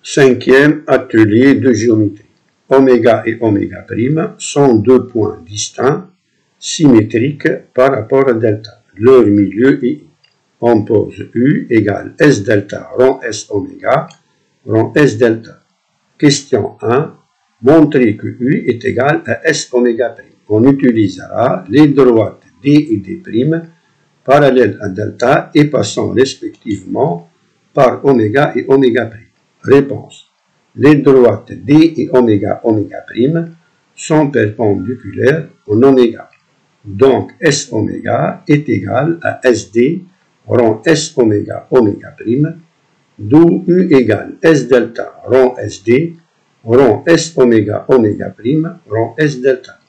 Cinquième atelier de géométrie. Oméga et oméga prime sont deux points distincts, symétriques par rapport à delta. Leur milieu est I. On pose U égale S delta rond S oméga rond S delta. Question 1. Montrer que U est égal à S oméga prime. On utilisera les droites D et D prime parallèles à delta et passant respectivement par oméga et oméga prime. Réponse. Les droites D et oméga oméga prime sont perpendiculaires en oméga. Donc S oméga est égal à SD rond S oméga oméga prime, d'où U égale S delta rond SD rond S oméga oméga prime rond S delta.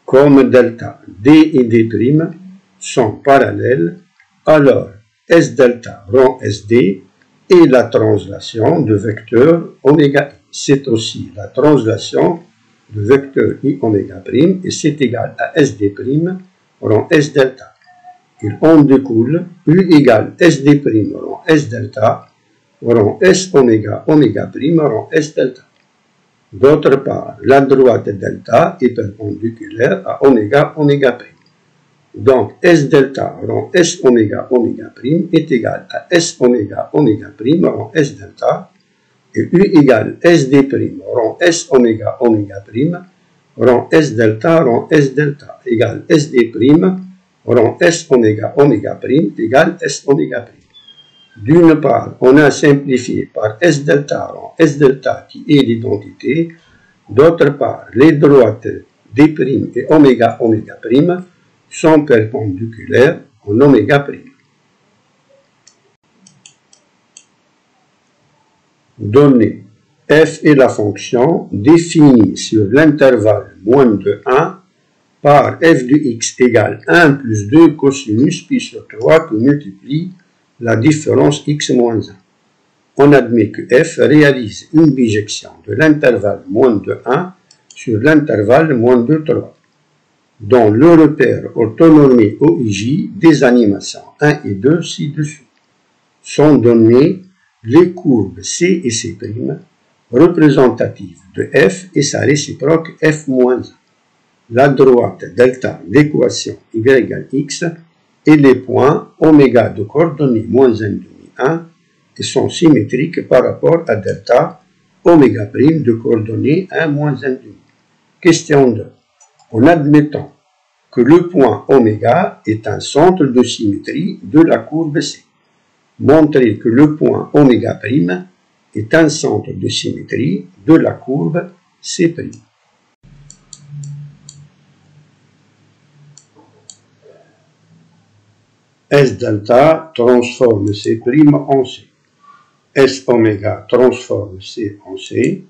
Comme delta D et D prime sont parallèles, alors S delta rond SD est la translation de vecteur oméga I. C'est aussi la translation de vecteur I oméga prime et c'est égal à SD prime rond S delta. Il en découle U égale SD prime rond S delta rond S oméga oméga prime rond S delta. D'autre part, la droite delta est perpendiculaire à oméga oméga prime. Donc S delta rond S oméga oméga prime est égal à S oméga oméga prime rond S delta et U égale SD prime rond S oméga oméga prime rond S delta rond S delta égale SD prime rond S oméga oméga prime égale S oméga prime. D'une part, on a simplifié par S delta rond S delta qui est l'identité. D'autre part, les droites D prime et oméga oméga prime sont perpendiculaires en oméga prime. Donnée. F est la fonction définie sur l'intervalle moins de 1 par f de x égale 1 plus 2 cosinus pi sur 3 qui multiplie la différence x moins 1. On admet que f réalise une bijection de l'intervalle moins de 1 sur l'intervalle moins de 3, dont le repère orthonormé OIJ des animations 1 et 2 ci-dessous. Sont données les courbes C et C', représentatives de f et sa réciproque f-1. La droite delta l'équation y égale x et les points oméga de coordonnées moins 1,5 et sont symétriques par rapport à delta oméga prime de coordonnées 1 moins 1,5. Question 2. En admettant que le point oméga est un centre de symétrie de la courbe C, montrer que le point oméga prime est un centre de symétrie de la courbe C'. S delta transforme C' en C. S oméga transforme C en C.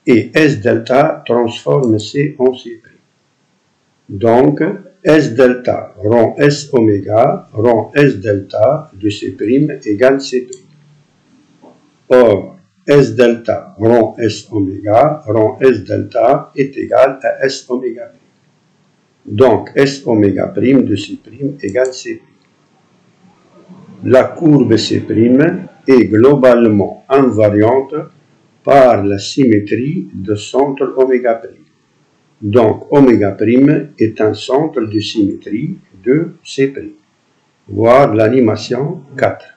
Et S delta transforme C en C'. Donc, S delta rond S oméga rond S delta de C' égale C'. Or, S delta rond S oméga rond S delta est égal à S oméga prime. Donc, S oméga prime de C' égale C'. La courbe C' est globalement invariante par la symétrie de centre oméga prime. Donc, oméga prime est un centre de symétrie de C'. Voir l'animation 4.